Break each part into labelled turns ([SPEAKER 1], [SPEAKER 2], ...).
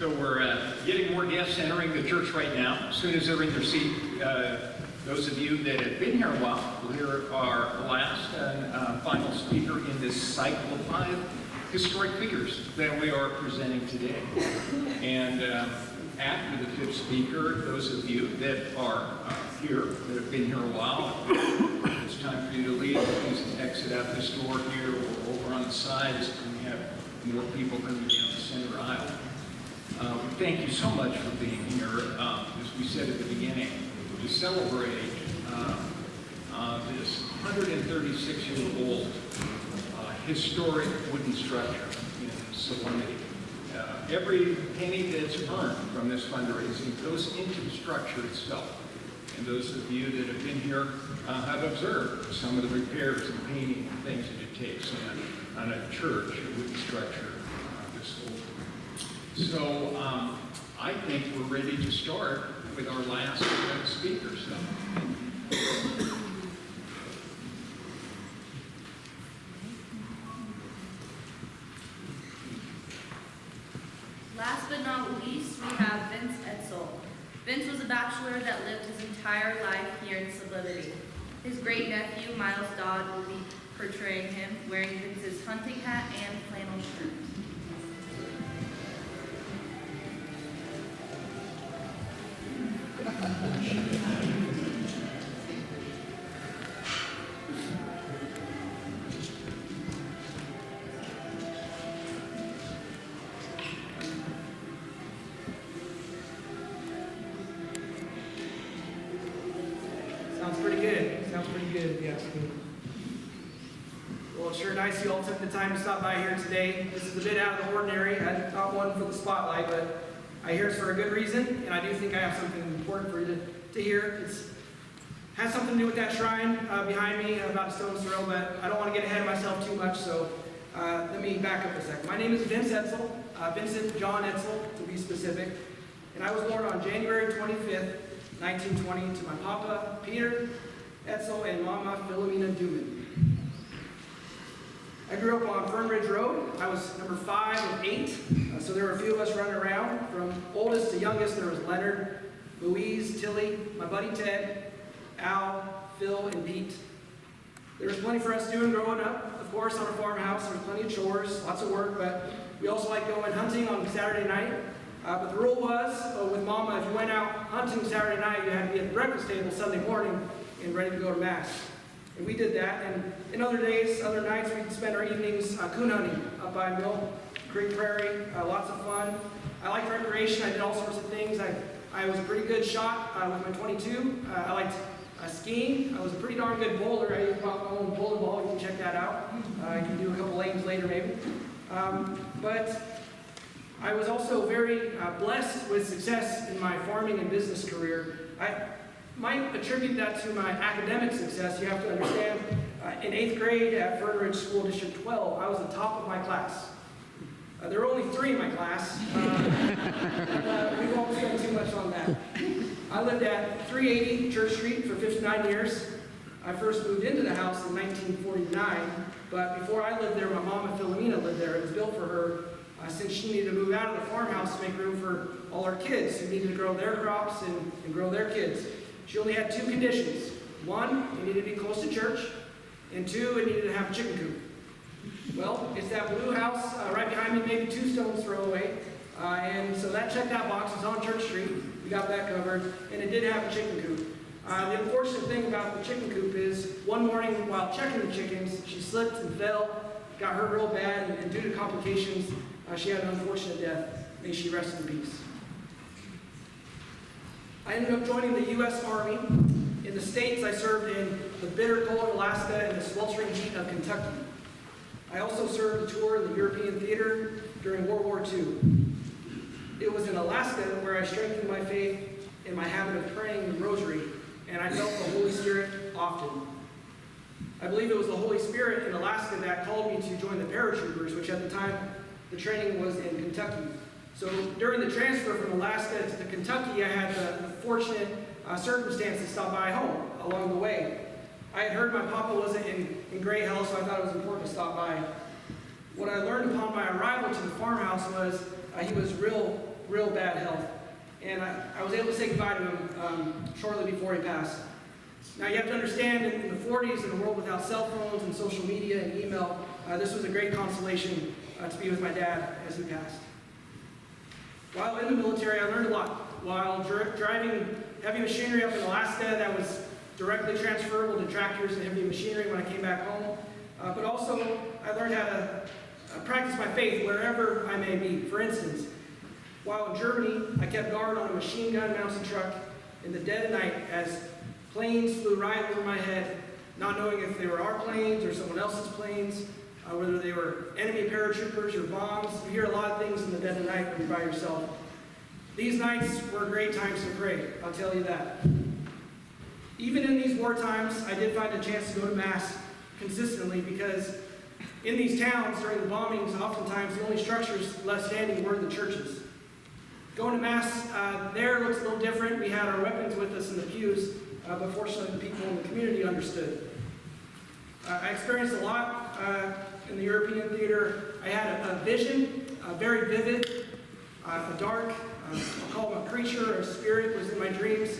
[SPEAKER 1] So we're getting more guests entering the church right now. As soon as they're in their seat, those of you that have been here a while will hear our last and final speaker in this cycle of 5 historic figures that we are presenting today. And after the 5th speaker, those of you that are here, that have been here a while, it's time for you to leave. Please exit out this door here or over on the sides. We have more people coming down the center aisle. Thank you so much for being here. As we said at the beginning, to celebrate this 136-year-old historic wooden structure in Salinity. Every penny that's earned from this fundraising goes into the structure itself. And those of you that have been here have observed some of the repairs and painting and things that it takes on a church, a wooden structure this old. So I think we're ready to start with our last speaker.
[SPEAKER 2] Last but not least, we have Etzel. Vince was a bachelor that lived his entire life here in Sublimity. His great-nephew, Miles Dodd, will be portraying him wearing Vince's hunting hat and flannel shirt.
[SPEAKER 3] Sounds pretty good, if you ask me. Well, it's sure nice you all took the time to stop by here today. This is a bit out of the ordinary. I not one for the spotlight, but I hear it's for a good reason, and I do think I have something important for you to hear. It has something to do with that shrine behind me, about a stone's throw, but I don't want to get ahead of myself too much, so let me back up a second. My name is Vince Etzel, Vincent John Etzel, to be specific, and I was born on January 25th, 1920, to my papa, Peter Etzel, and mama, Philomena Duman. I grew up on Fern Ridge Road. I was number 5 of 8, so there were a few of us running around. From oldest to youngest, there was Leonard, Louise, Tilly, my buddy Ted, Al, Phil, and Pete. There was plenty for us doing growing up. Of course, on a farmhouse, there was plenty of chores, lots of work, but we also liked going hunting on Saturday night. But the rule was, with Mama, if you went out hunting Saturday night, you had to be at the breakfast table Sunday morning and ready to go to Mass. And we did that. And in other days, other nights, we'd spend our evenings coon hunting up by Mill Creek Prairie. Lots of fun. I liked recreation. I did all sorts of things. I was a pretty good shot with my .22. I liked skiing. I was a pretty darn good bowler. I even bought my own bowling ball. You can check that out. I can do a couple lanes later, maybe. But I was also very blessed with success in my farming and business career. I might attribute that to my academic success. You have to understand, in 8th grade at Fern Ridge School District 12, I was the top of my class. There were only 3 in my class. We won't spend too much on that. I lived at 380 Church Street for 59 years. I first moved into the house in 1949, but before I lived there, my mom and Philomena lived there. It was built for her since she needed to move out of the farmhouse to make room for all our kids who needed to grow their crops and grow their kids. She only had 2 conditions. 1, it needed to be close to church, and 2, it needed to have a chicken coop. Well, it's that blue house right behind me, maybe 2 stones throw away, and so that checked that box. It's on Church Street. We got that covered, and it did have a chicken coop. The unfortunate thing about the chicken coop is one morning while checking the chickens, she slipped and fell, got hurt real bad, and due to complications, she had an unfortunate death. May she rest in peace. I ended up joining the U.S. Army. In the States, I served in the bitter cold of Alaska and the sweltering heat of Kentucky. I also served a tour in the European theater during World War II. It was in Alaska where I strengthened my faith in my habit of praying the rosary, and I felt the Holy Spirit often. I believe it was the Holy Spirit in Alaska that called me to join the paratroopers, which at the time the training was in Kentucky. So during the transfer from Alaska to Kentucky, I had the fortunate circumstance to stop by home along the way. I had heard my papa wasn't in great health, so I thought it was important to stop by. What I learned upon my arrival to the farmhouse was he was real real bad health. And I was able to say goodbye to him shortly before he passed. Now you have to understand, in the 40s, in a world without cell phones and social media and email, this was a great consolation to be with my dad as he passed. While in the military, I learned a lot. While driving heavy machinery up in Alaska, that was directly transferable to tractors and heavy machinery when I came back home. But also, I learned how to practice my faith wherever I may be. For instance, while in Germany, I kept guard on a machine gun mounted truck in the dead of night as planes flew right over my head, not knowing if they were our planes or someone else's planes, whether they were enemy paratroopers or bombs. You hear a lot of things in the dead of night when you're by yourself. These nights were great times to pray, I'll tell you that. Even in these war times, I did find a chance to go to Mass consistently, because in these towns during the bombings, oftentimes the only structures left standing were the churches. Going to Mass there looks a little different. We had our weapons with us in the pews, but fortunately the people in the community understood. I experienced a lot in the European theater. I had a vision, very vivid, a dark, I'll call him a creature or a spirit was in my dreams,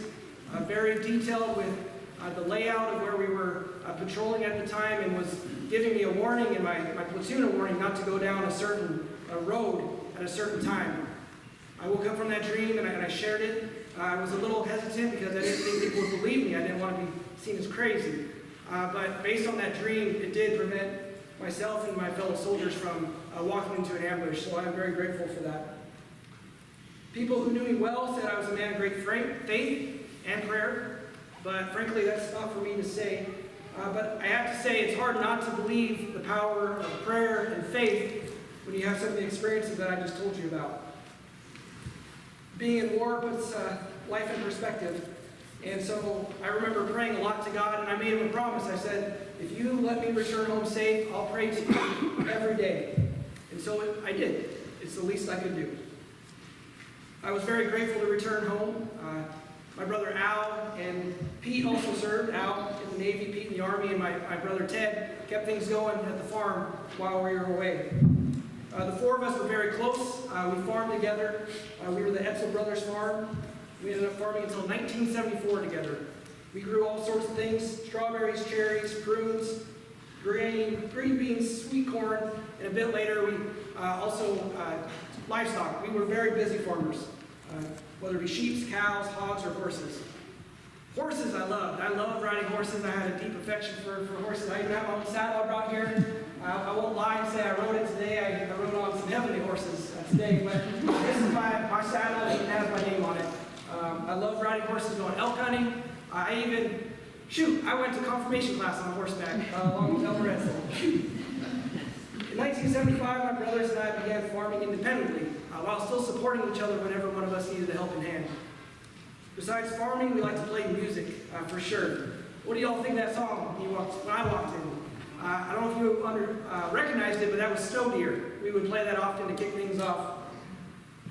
[SPEAKER 3] very detailed with the layout of where we were patrolling at the time, and was giving me a warning in my platoon, a warning not to go down a certain road at a certain time. I woke up from that dream and I shared it. I was a little hesitant because I didn't think people would believe me. I didn't want to be seen as crazy. But based on that dream, it did prevent myself and my fellow soldiers from walking into an ambush, so I'm very grateful for that. People who knew me well said I was a man of great faith and prayer, but frankly, that's not for me to say. But I have to say, it's hard not to believe the power of prayer and faith when you have some of the experiences that I just told you about. Being in war puts life in perspective. And so I remember praying a lot to God, and I made him a promise. I said, if you let me return home safe, I'll pray to you every day. And so I did. It's the least I could do. I was very grateful to return home. My brother Al and Pete also served. Al in the Navy, Pete in the Army, and my brother Ted kept things going at the farm while we were away. The four of us were very close. We farmed together. We were the Etzel brothers farm. We ended up farming until 1974 together. We grew all sorts of things: strawberries, cherries, prunes, green beans, sweet corn, and a bit later we also livestock. We were very busy farmers, whether it be sheep, cows, hogs, or horses. Horses I loved. I loved riding horses. I had a deep affection for horses. I even have my own saddle I brought here. I won't lie and say I rode it today. I rode on some heavenly horses today, but this is my saddle, and it has my name on it. I love riding horses, going elk hunting. I went to confirmation class on horseback along with Elder Etzel. In 1975, my brothers and I began farming independently, while still supporting each other whenever one of us needed a helping hand. Besides farming, we like to play music, for sure. What do y'all think that song when I walked in? I don't know if you recognized it, but that was Snow Deer. We would play that often to kick things off.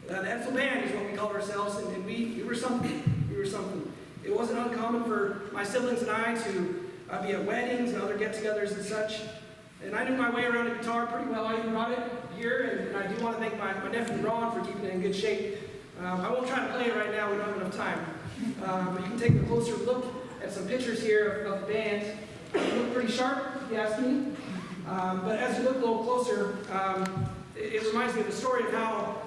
[SPEAKER 3] The Etzel Band is what we called ourselves, and we were something. We were something. It wasn't uncommon for my siblings and I to be at weddings and other get-togethers and such. And I knew my way around a guitar pretty well. I even brought it here, and I do want to thank my nephew Ron for keeping it in good shape. I won't try to play it right now. We don't have enough time. But you can take a closer look at some pictures here of the band. They look pretty sharp, if you ask me. But as you look a little closer, it reminds me of the story of how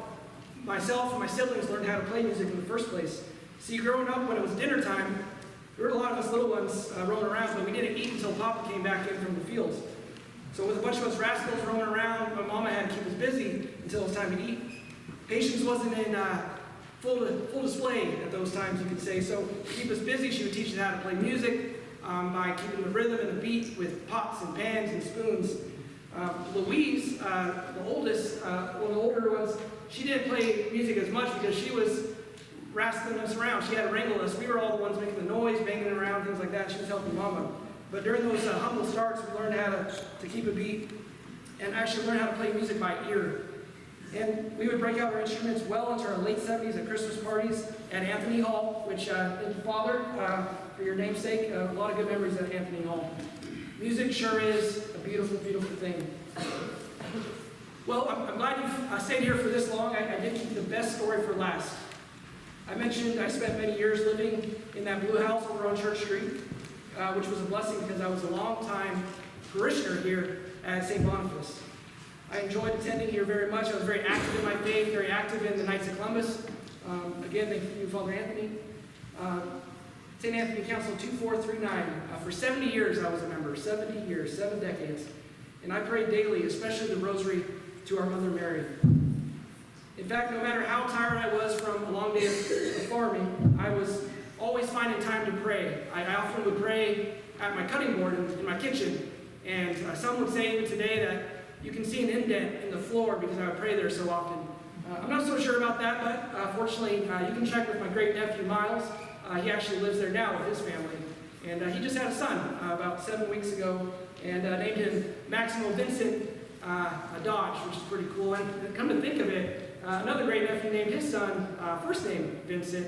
[SPEAKER 3] myself and my siblings learned how to play music in the first place. See, growing up, when it was dinner time, there were a lot of us little ones rolling around, but we didn't eat until Papa came back in from the fields. So with a bunch of us rascals rolling around, my mama had to keep us busy until it was time to eat. Patience wasn't in full display at those times, you could say. So to keep us busy, she would teach us how to play music by keeping the rhythm and the beat with pots and pans and spoons. Louise, the oldest, one of the older ones, she didn't play music as much because she was wrestling us around. She had to wrangle us. We were all the ones making the noise, banging around, things like that. She was helping Mama. But during those humble starts, we learned how to keep a beat and actually learn how to play music by ear. And we would break out our instruments well into our late 70s at Christmas parties at Anthony Hall, which, thank you, Father, for your namesake. A lot of good memories at Anthony Hall. Music sure is a beautiful, beautiful thing. Well, I'm glad you've stayed here for this long. I did keep the best story for last. I mentioned I spent many years living in that blue house over on Church Street, which was a blessing because I was a long-time parishioner here at St. Boniface. I enjoyed attending here very much. I was very active in my faith, very active in the Knights of Columbus. Again, thank you, Father Anthony. St. Anthony Council 2439. For 70 years I was a member, 70 years, 7 decades. And I prayed daily, especially the rosary, to our Mother Mary. In fact, no matter how tired I was from a long day of farming, I was always finding time to pray. I often would pray at my cutting board in my kitchen. And some would say even today that you can see an indent in the floor because I would pray there so often. I'm not so sure about that, but fortunately, you can check with my great-nephew, Miles. He actually lives there now with his family. And he just had a son about 7 weeks ago, and named him Maximo Vincent Dodge, which is pretty cool. And come to think of it, another great-nephew named his son, first name Vincent,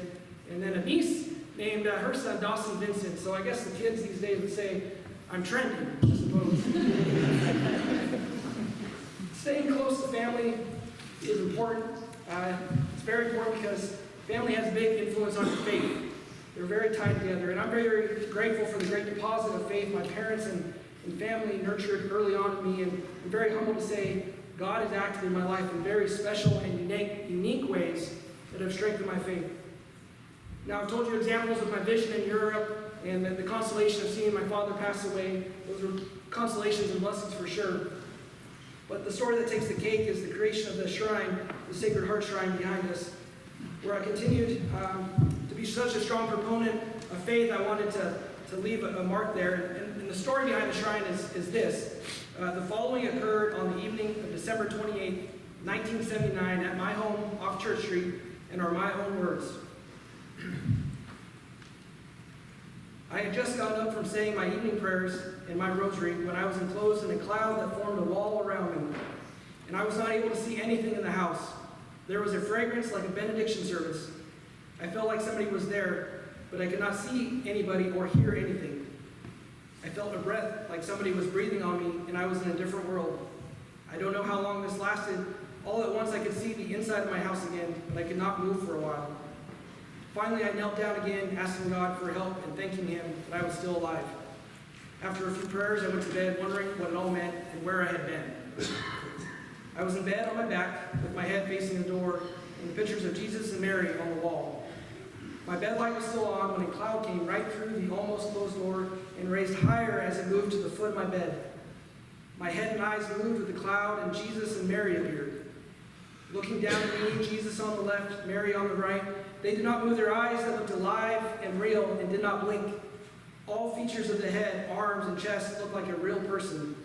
[SPEAKER 3] and then a niece named her son Dawson Vincent. So I guess the kids these days would say, I'm trending, I suppose. Staying close to family is important. It's very important because family has a big influence on your faith. They're very tied together, and I'm very grateful for the great deposit of faith my parents and family nurtured early on in me, and I'm very humbled to say God has acted in my life in very special and unique ways that have strengthened my faith. Now, I've told you examples of my vision in Europe and the consolation of seeing my father pass away. Those were consolations and blessings for sure. But the story that takes the cake is the creation of the shrine, the Sacred Heart Shrine behind us, where I continued to be such a strong proponent of faith. I wanted to leave a mark there. And the story behind the shrine is this. The following occurred on the evening of December 28, 1979, at my home off Church Street, and are my own words. I had just gotten up from saying my evening prayers and my rosary when I was enclosed in a cloud that formed a wall around me, and I was not able to see anything in the house. There was a fragrance like a benediction service. I felt like somebody was there, but I could not see anybody or hear anything. I felt a breath like somebody was breathing on me, and I was in a different world. I don't know how long this lasted. All at once I could see the inside of my house again, but I could not move for a while. Finally, I knelt down again, asking God for help and thanking Him that I was still alive. After a few prayers, I went to bed wondering what it all meant and where I had been. I was in bed on my back with my head facing the door and the pictures of Jesus and Mary on the wall. My bed light was still on when a cloud came right through the almost closed door and raised higher as it moved to the foot of my bed. My head and eyes moved with the cloud, and Jesus and Mary appeared. Looking down at me, Jesus on the left, Mary on the right, they did not move their eyes that looked alive and real and did not blink. All features of the head, arms, and chest looked like a real person.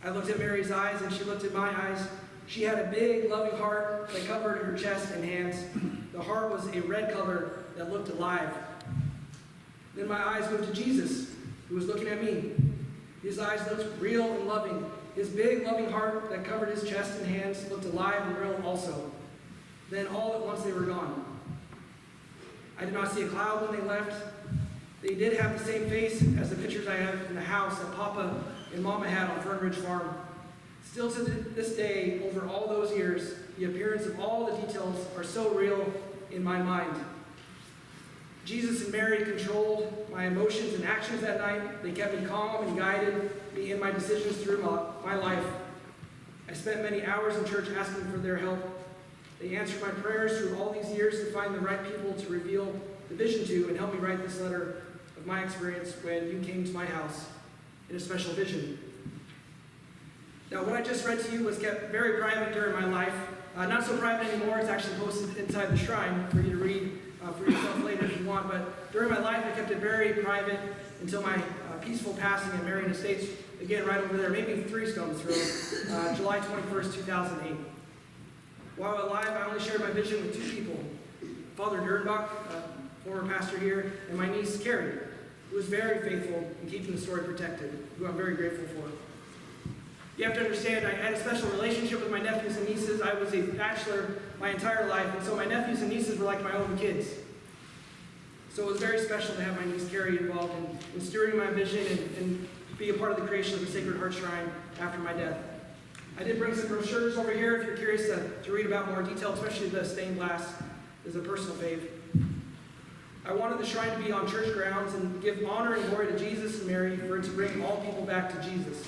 [SPEAKER 3] I looked at Mary's eyes, and she looked at my eyes. She had a big, loving heart that covered her chest and hands. The heart was a red color that looked alive. Then my eyes moved to Jesus, who was looking at me. His eyes looked real and loving. His big, loving heart that covered his chest and hands looked alive and real also. Then all at once they were gone. I did not see a cloud when they left. They did have the same face as the pictures I have in the house that Papa and Mama had on Fern Ridge Farm. Still to this day, over all those years, the appearance of all the details are so real in my mind. Jesus and Mary controlled my emotions and actions that night. They kept me calm and guided me in my decisions through my life. I spent many hours in church asking for their help. They answered my prayers through all these years to find the right people to reveal the vision to and help me write this letter of my experience when you came to my house in a special vision. Now, what I just read to you was kept very private during my life. Not so private anymore. It's actually posted inside the shrine for you to read for yourself later if you want. But during my life, I kept it very private until my peaceful passing at Marion Estates, again, right over there, maybe 3 stones throw, July 21st, 2008. While alive, I only shared my vision with 2 people, Father Dernbach, former pastor here, and my niece, Carrie, who was very faithful in keeping the story protected, who I'm very grateful for. You have to understand, I had a special relationship with my nephews and nieces. I was a bachelor my entire life, and so my nephews and nieces were like my own kids. So it was very special to have my niece Carrie involved in stewarding my vision and be a part of the creation of the Sacred Heart Shrine after my death. I did bring some brochures over here if you're curious to read about more detail, especially the stained glass is a personal fave. I wanted the shrine to be on church grounds and give honor and glory to Jesus and Mary for it to bring all people back to Jesus.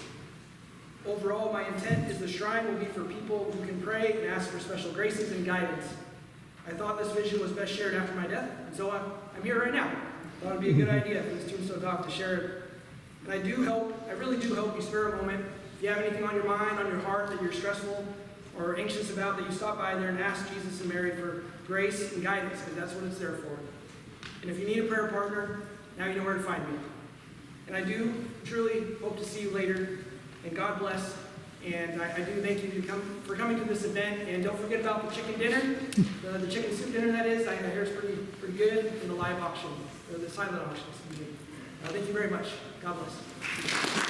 [SPEAKER 3] Overall, my intent is the shrine will be for people who can pray and ask for special graces and guidance. I thought this vision was best shared after my death, and so I'm here right now. Thought it'd be a good idea for this tombstone talk to share it. And I really do hope you spare a moment. If you have anything on your mind, on your heart that you're stressful or anxious about, that you stop by there and ask Jesus and Mary for grace and guidance, because that's what it's there for. And if you need a prayer partner, now you know where to find me. And I do truly hope to see you later, and God bless. And I do thank you for coming to this event. And don't forget about the chicken dinner, the chicken soup dinner that is. I hear it's pretty good in the live auction, or the silent auction. Excuse me. Thank you very much. God bless.